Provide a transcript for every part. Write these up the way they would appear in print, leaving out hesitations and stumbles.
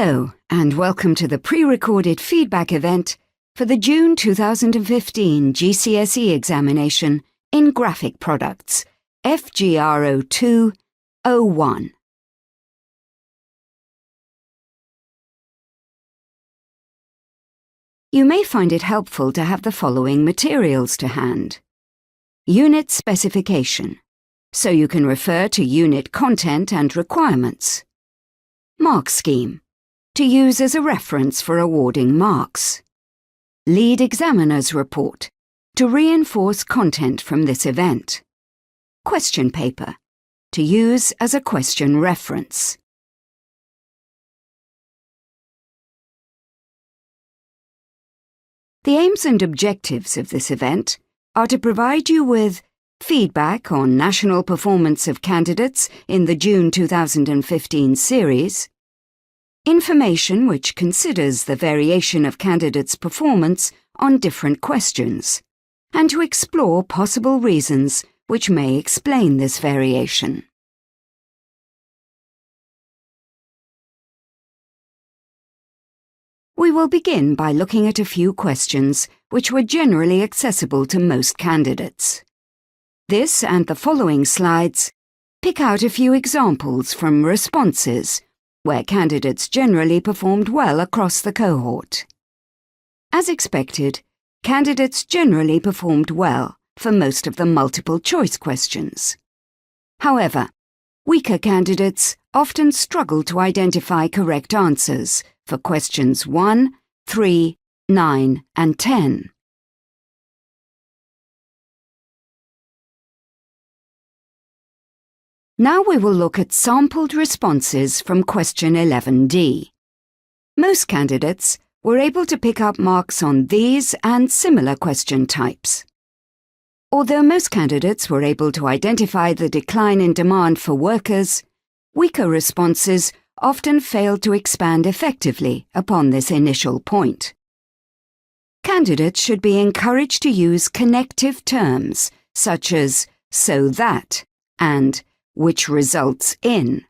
Hello, and welcome to the pre-recorded feedback event for the June 2015 GCSE examination in Graphic Products, FGR02-01. You may find it helpful to have the following materials to hand. Unit specification, so you can refer to unit content and requirements. Mark scheme, to use as a reference for awarding marks. Lead examiner's report, to reinforce content from this event. Question paper, to use as a question reference. The aims and objectives of this event are to provide you with feedback on national performance of candidates in the June 2015 series, information which considers the variation of candidates' performance on different questions, and to explore possible reasons which may explain this variation. We will begin by looking at a few questions which were generally accessible to most candidates. This and the following slides pick out a few examples from responses where candidates generally performed well across the cohort. As expected, candidates generally performed well for most of the multiple-choice questions. However, weaker candidates often struggle to identify correct answers for questions 1, 3, 9, and 10. Now we will look at sampled responses from question 11D. Most candidates were able to pick up marks on these and similar question types. Although most candidates were able to identify the decline in demand for workers, weaker responses often failed to expand effectively upon this initial point. Candidates should be encouraged to use connective terms such as so that and which results in.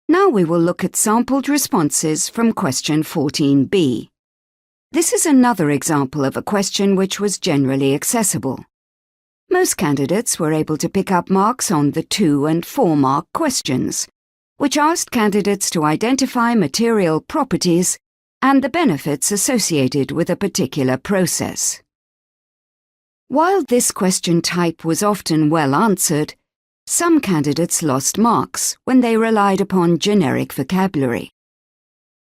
Now we will look at sampled responses from question 14B. This is another example of a question which was generally accessible. Most candidates were able to pick up marks on the 2- and 4-mark questions, which asked candidates to identify material properties and the benefits associated with a particular process. While this question type was often well answered, some candidates lost marks when they relied upon generic vocabulary.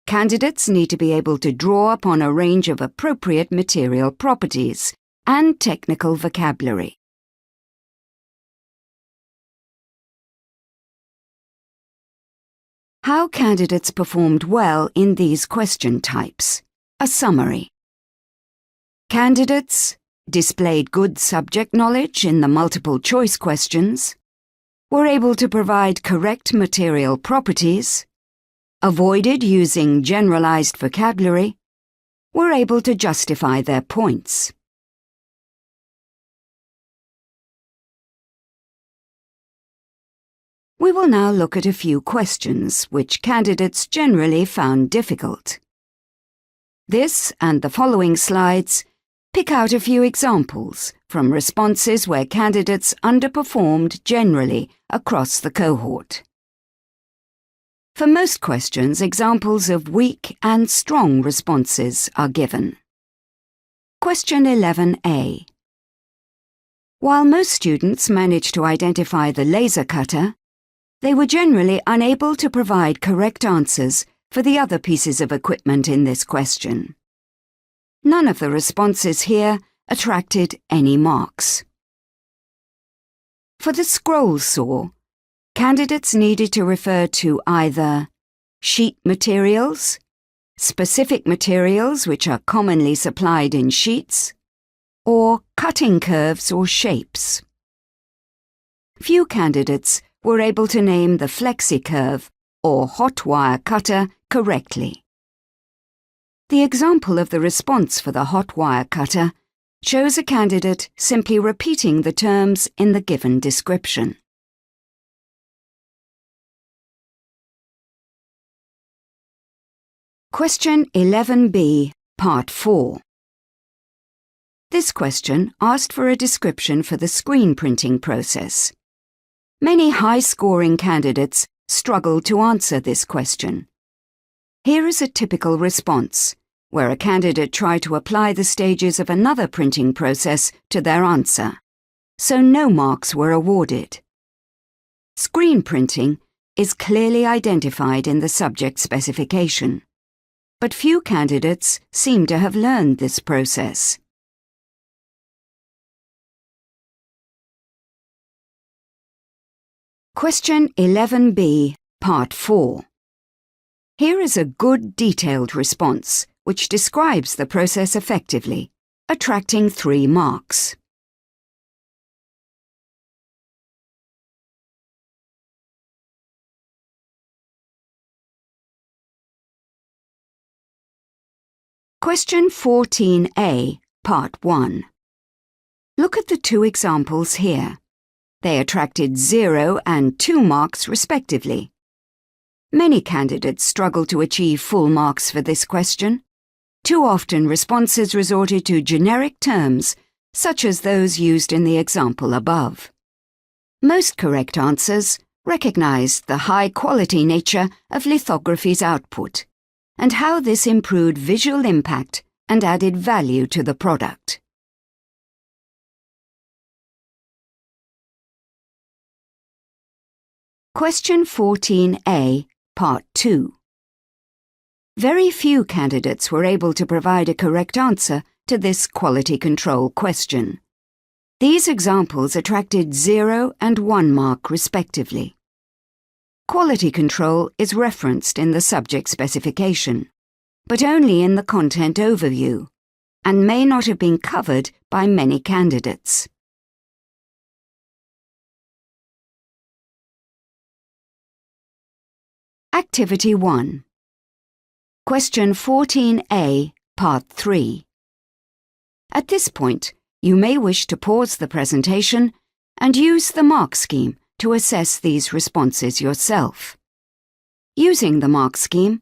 Candidates need to be able to draw upon a range of appropriate material properties and technical vocabulary. How candidates performed well in these question types. A summary. Candidates displayed good subject knowledge in the multiple-choice questions, were able to provide correct material properties, avoided using generalized vocabulary, were able to justify their points. We will now look at a few questions which candidates generally found difficult. This and the following slides pick out a few examples from responses where candidates underperformed generally across the cohort. For most questions, examples of weak and strong responses are given. Question 11A. While most students managed to identify the laser cutter, they were generally unable to provide correct answers for the other pieces of equipment in this question. None of the responses here attracted any marks. For the scroll saw, candidates needed to refer to either sheet materials, specific materials which are commonly supplied in sheets, or cutting curves or shapes. Few candidates were able to name the flexi-curve or hot wire cutter correctly. The example of the response for the hot wire cutter shows a candidate simply repeating the terms in the given description. Question 11b, Part 4. This question asked for a description for the screen printing process. Many high-scoring candidates struggled to answer this question. Here is a typical response, where a candidate tried to apply the stages of another printing process to their answer, so no marks were awarded. Screen printing is clearly identified in the subject specification, but few candidates seem to have learned this process. Question 11b, Part 4. Here is a good detailed response which describes the process effectively, attracting 3 marks. Question 14a, Part 1. Look at the 2 examples here. They attracted 0 and 2 marks respectively. Many candidates struggle to achieve full marks for this question. Too often responses resorted to generic terms, such as those used in the example above. Most correct answers recognized the high-quality nature of lithography's output and how this improved visual impact and added value to the product. Question 14a, Part 2. Very few candidates were able to provide a correct answer to this quality control question. These examples attracted 0 and 1 mark respectively. Quality control is referenced in the subject specification, but only in the content overview, and may not have been covered by many candidates. Activity 1. Question 14a, Part 3. At this point, you may wish to pause the presentation and use the mark scheme to assess these responses yourself. Using the mark scheme,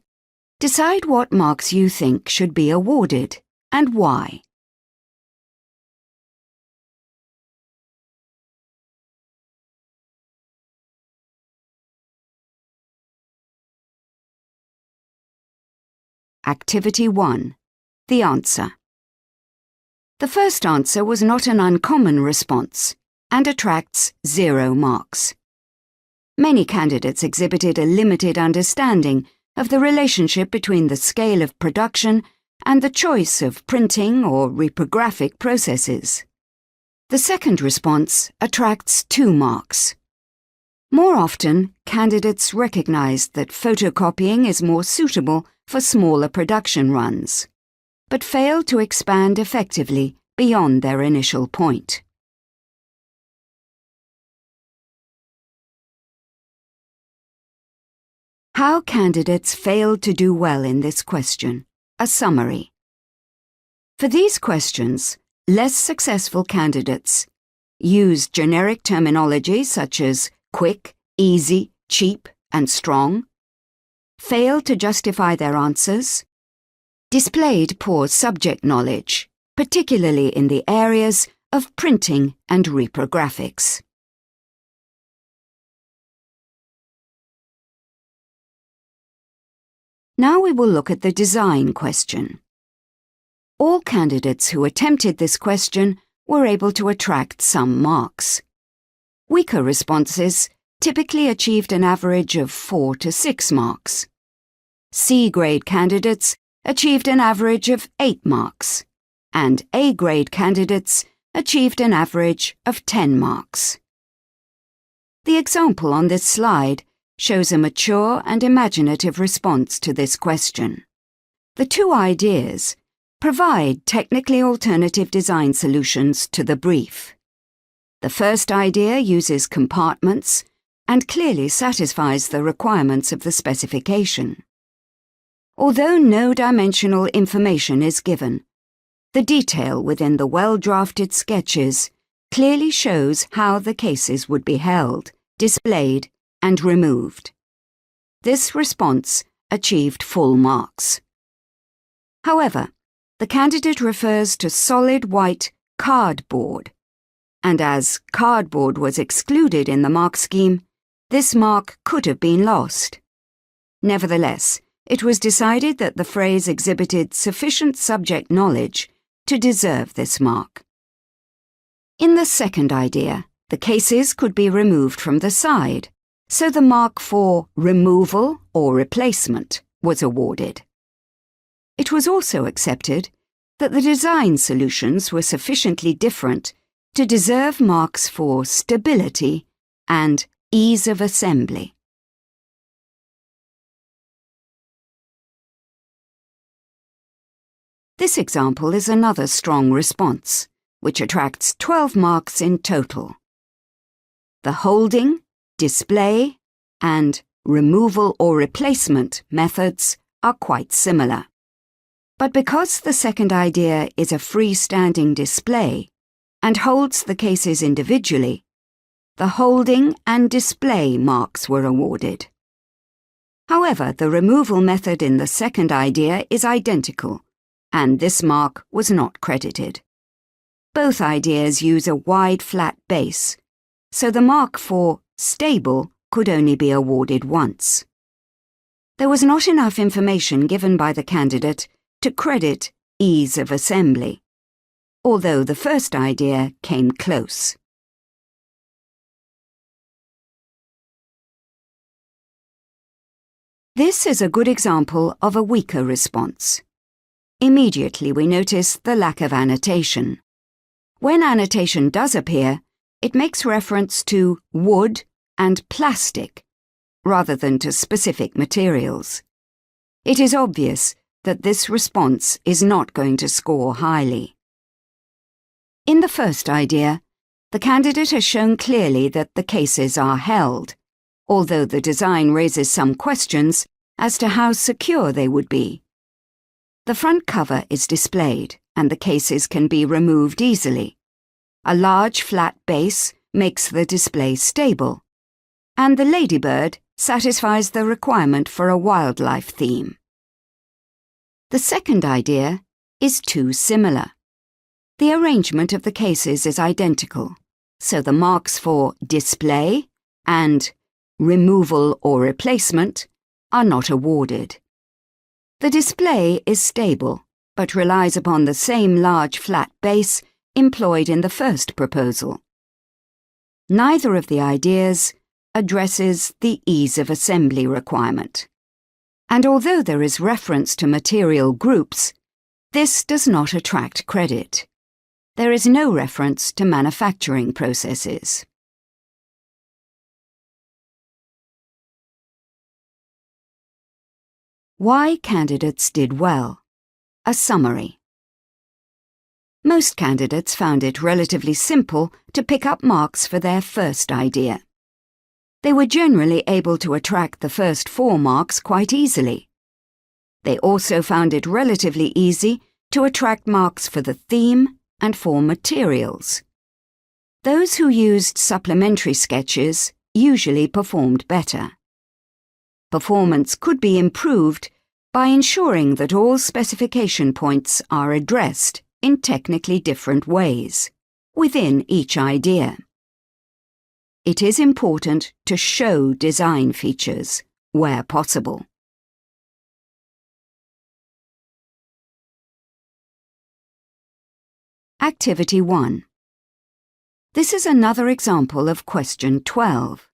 decide what marks you think should be awarded and why. Activity 1. The answer. The first answer was not an uncommon response and attracts 0 marks. Many candidates exhibited a limited understanding of the relationship between the scale of production and the choice of printing or reprographic processes. The second response attracts 2 marks. More often, candidates recognized that photocopying is more suitable for smaller production runs, but failed to expand effectively beyond their initial point. How candidates failed to do well in this question. A summary. For these questions, less successful candidates used generic terminology such as quick, easy, cheap, and strong, failed to justify their answers, displayed poor subject knowledge, particularly in the areas of printing and reprographics. Now we will look at the design question. All candidates who attempted this question were able to attract some marks. Weaker responses typically achieved an average of 4 to 6 marks. C-grade candidates achieved an average of 8 marks, and A-grade candidates achieved an average of 10 marks. The example on this slide shows a mature and imaginative response to this question. The 2 ideas provide technically alternative design solutions to the brief. The first idea uses compartments and clearly satisfies the requirements of the specification. Although no dimensional information is given, the detail within the well-drafted sketches clearly shows how the cases would be held, displayed, and removed. This response achieved full marks. However, the candidate refers to solid white cardboard, and as cardboard was excluded in the mark scheme, this mark could have been lost. Nevertheless, it was decided that the phrase exhibited sufficient subject knowledge to deserve this mark. In the second idea, the cases could be removed from the side, so the mark for removal or replacement was awarded. It was also accepted that the design solutions were sufficiently different to deserve marks for stability and ease of assembly. This example is another strong response, which attracts 12 marks in total. The holding, display, and removal or replacement methods are quite similar. But because the second idea is a freestanding display and holds the cases individually, the holding and display marks were awarded. However, the removal method in the second idea is identical, and this mark was not credited. Both ideas use a wide flat base, so the mark for stable could only be awarded once. There was not enough information given by the candidate to credit ease of assembly, although the first idea came close. This is a good example of a weaker response. Immediately we notice the lack of annotation. When annotation does appear, it makes reference to wood and plastic, rather than to specific materials. It is obvious that this response is not going to score highly. In the first idea, the candidate has shown clearly that the cases are held, although the design raises some questions as to how secure they would be. The front cover is displayed, and the cases can be removed easily. A large flat base makes the display stable, and the ladybird satisfies the requirement for a wildlife theme. The second idea is too similar. The arrangement of the cases is identical, so the marks for display and removal or replacement are not awarded. The display is stable, but relies upon the same large flat base employed in the first proposal. Neither of the ideas addresses the ease of assembly requirement. And although there is reference to material groups, this does not attract credit. There is no reference to manufacturing processes. Why candidates did well. A summary. Most candidates found it relatively simple to pick up marks for their first idea. They were generally able to attract the first 4 marks quite easily. They also found it relatively easy to attract marks for the theme and for materials. Those who used supplementary sketches usually performed better. Performance could be improved by ensuring that all specification points are addressed in technically different ways, within each idea. It is important to show design features where possible. Activity 1. This is another example of question 12.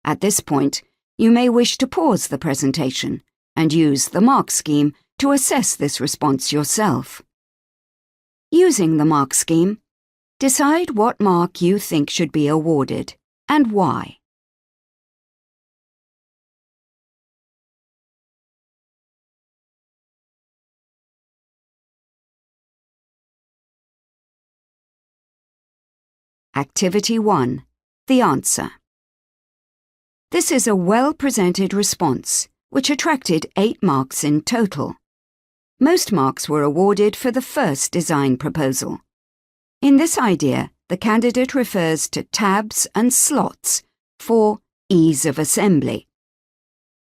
At this point, you may wish to pause the presentation and use the mark scheme to assess this response yourself. Using the mark scheme, decide what mark you think should be awarded and why. Activity 1. The answer. This is a well-presented response, which attracted 8 marks in total. Most marks were awarded for the first design proposal. In this idea, the candidate refers to tabs and slots for ease of assembly.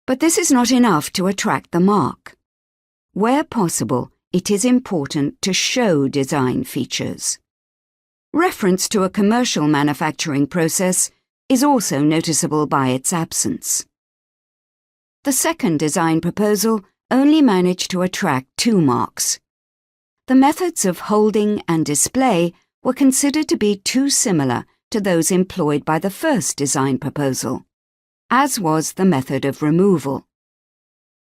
But this is not enough to attract the mark. Where possible, it is important to show design features. Reference to a commercial manufacturing process is also noticeable by its absence. The second design proposal only managed to attract 2 marks. The methods of holding and display were considered to be too similar to those employed by the first design proposal, as was the method of removal.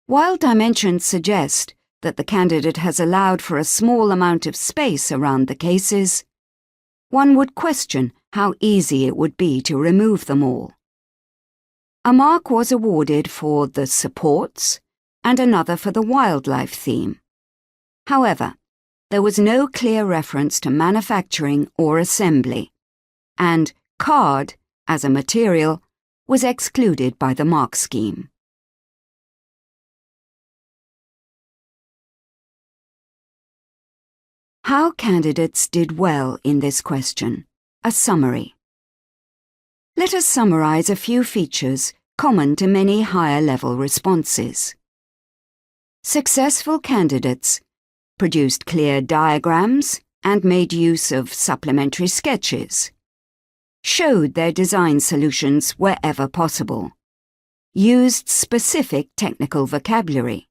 While dimensions suggest that the candidate has allowed for a small amount of space around the cases, one would question how easy it would be to remove them all. A mark was awarded for the supports and another for the wildlife theme. However, there was no clear reference to manufacturing or assembly, and card, as a material, was excluded by the mark scheme. How candidates did well in this question. A summary. Let us summarize a few features common to many higher-level responses. Successful candidates produced clear diagrams and made use of supplementary sketches, showed their design solutions wherever possible, used specific technical vocabulary,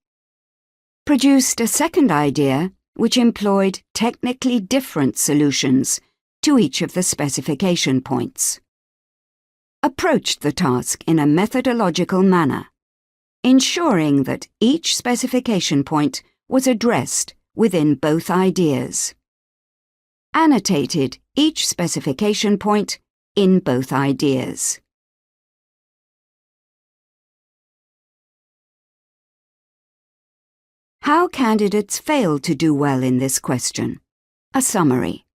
produced a second idea which employed technically different solutions to each of the specification points, approached the task in a methodological manner, ensuring that each specification point was addressed within both ideas, annotated each specification point in both ideas. How candidates failed to do well in this question. A summary.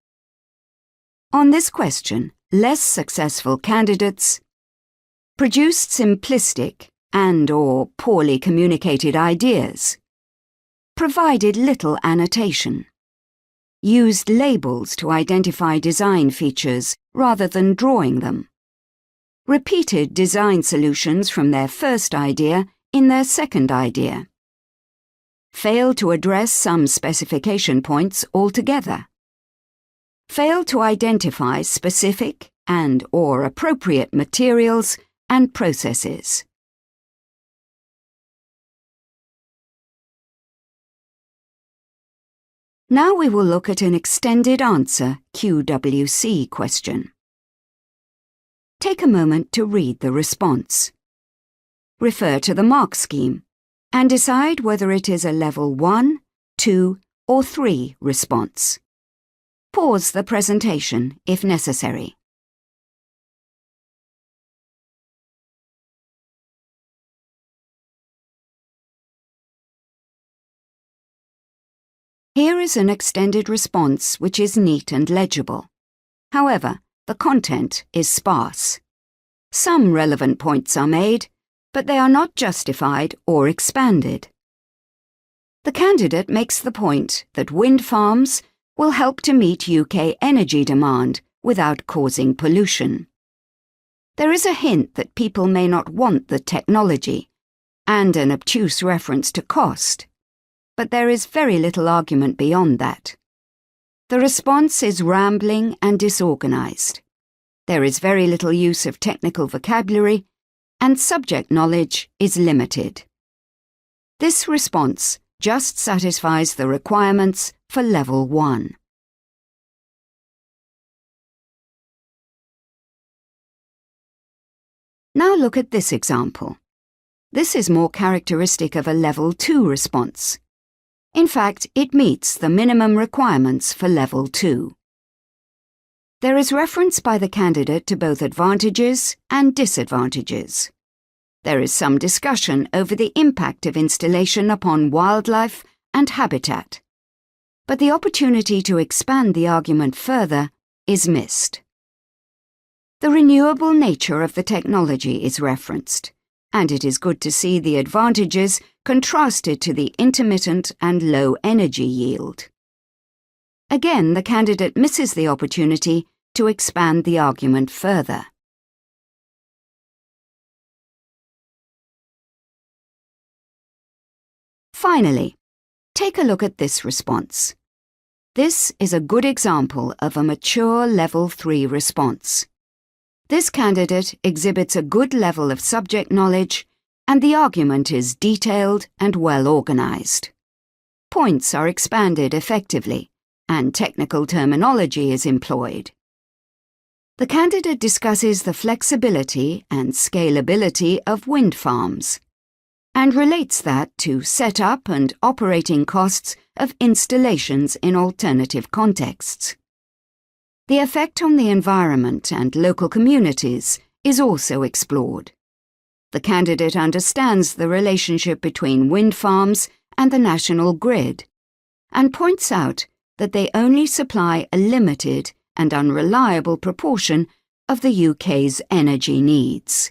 On this question, less successful candidates produced simplistic and/or poorly communicated ideas, provided little annotation, used labels to identify design features rather than drawing them, repeated design solutions from their first idea in their second idea, failed to address some specification points altogether, failed to identify specific and/or appropriate materials and processes. Now we will look at an extended answer QWC question. Take a moment to read the response. Refer to the mark scheme and decide whether it is a level 1, 2, or 3 response. Pause the presentation if necessary. Here is an extended response which is neat and legible. However, the content is sparse. Some relevant points are made, but they are not justified or expanded. The candidate makes the point that wind farms will help to meet UK energy demand without causing pollution. There is a hint that people may not want the technology, and an obtuse reference to cost. But there is very little argument beyond that. The response is rambling and disorganized. There is very little use of technical vocabulary, and subject knowledge is limited. This response just satisfies the requirements for level 1. Now look at this example. This is more characteristic of a level 2 response. In fact, it meets the minimum requirements for level 2. There is reference by the candidate to both advantages and disadvantages. There is some discussion over the impact of installation upon wildlife and habitat, but the opportunity to expand the argument further is missed. The renewable nature of the technology is referenced, and it is good to see the advantages contrasted to the intermittent and low energy yield. Again, the candidate misses the opportunity to expand the argument further. Finally, Take a look at this response. This is a good example of a mature Level 3 response. This candidate exhibits a good level of subject knowledge, and the argument is detailed and well organized. Points are expanded effectively, and technical terminology is employed. The candidate discusses the flexibility and scalability of wind farms, and relates that to set-up and operating costs of installations in alternative contexts. The effect on the environment and local communities is also explored. The candidate understands the relationship between wind farms and the national grid, and points out that they only supply a limited and unreliable proportion of the UK's energy needs.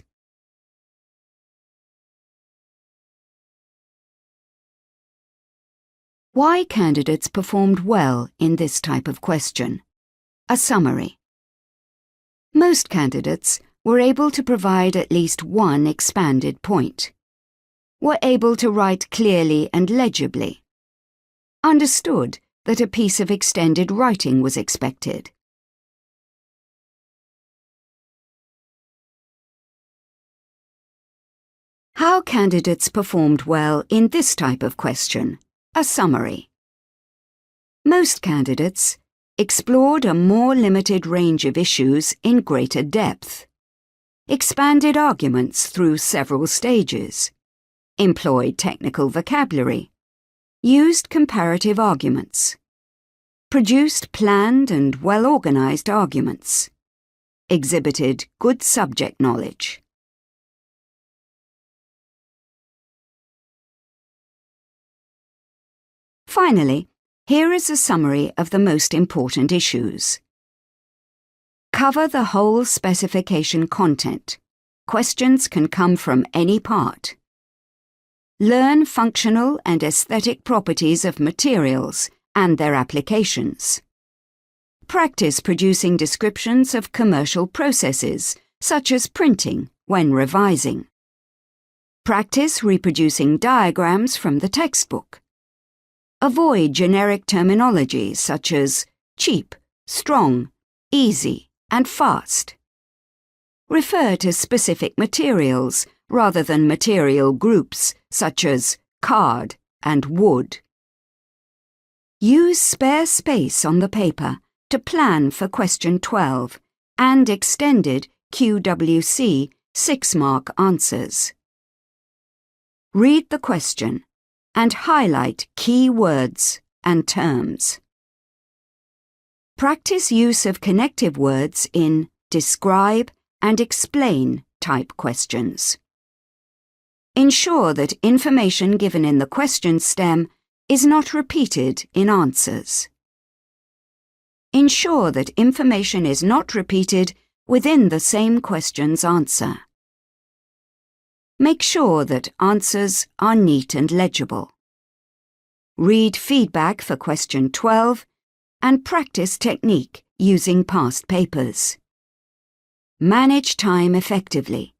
Why candidates performed well in this type of question. A summary. Most candidates were able to provide at least one expanded point, were able to write clearly and legibly, understood that a piece of extended writing was expected. How candidates performed well in this type of question. A summary. Most candidates explored a more limited range of issues in greater depth, expanded arguments through several stages, employed technical vocabulary, used comparative arguments, produced planned and well-organized arguments, exhibited good subject knowledge. Finally, here is a summary of the most important issues. Cover the whole specification content. Questions can come from any part. Learn functional and aesthetic properties of materials and their applications. Practice producing descriptions of commercial processes, such as printing, when revising. Practice reproducing diagrams from the textbook. Avoid generic terminology such as cheap, strong, easy, and fast. Refer to specific materials rather than material groups such as card and wood. Use spare space on the paper to plan for question 12 and extended QWC 6-mark answers. Read the question and highlight key words and terms. Practice use of connective words in describe and explain type questions. Ensure that information given in the question stem is not repeated in answers. Ensure that information is not repeated within the same question's answer. Make sure that answers are neat and legible. Read feedback for question 12 and practice technique using past papers. Manage time effectively.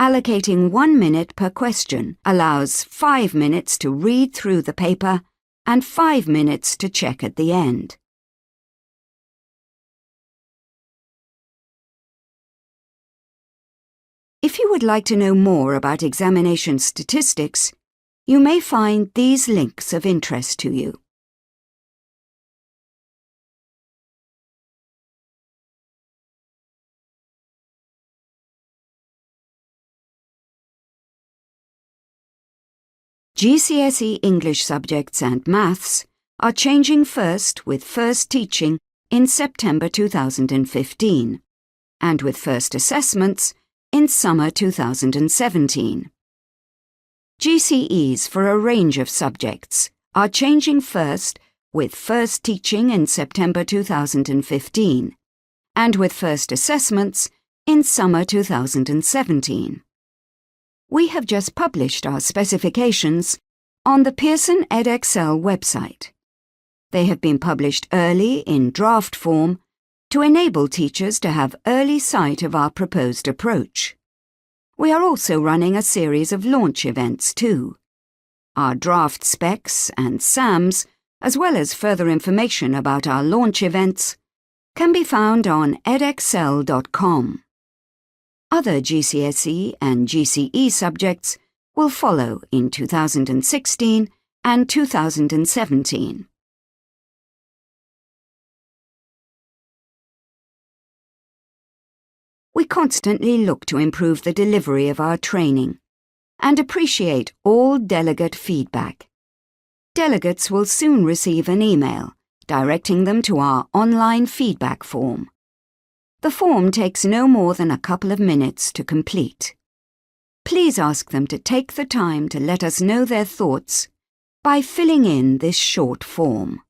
Allocating 1 minute per question allows 5 minutes to read through the paper and 5 minutes to check at the end. If you would like to know more about examination statistics, you may find these links of interest to you. GCSE English subjects and Maths are changing first with first teaching in September 2015 and with first assessments in summer 2017. GCEs for a range of subjects are changing first with first teaching in September 2015 and with first assessments in summer 2017. We have just published our specifications on the Pearson Edexcel website. They have been published early in draft form to enable teachers to have early sight of our proposed approach. We are also running a series of launch events too. our draft specs and SAMs, as well as further information about our launch events, can be found on edexcel.com. Other GCSE and GCE subjects will follow in 2016 and 2017. We constantly look to improve the delivery of our training and appreciate all delegate feedback. Delegates will soon receive an email directing them to our online feedback form. The form takes no more than a couple of minutes to complete. Please ask them to take the time to let us know their thoughts by filling in this short form.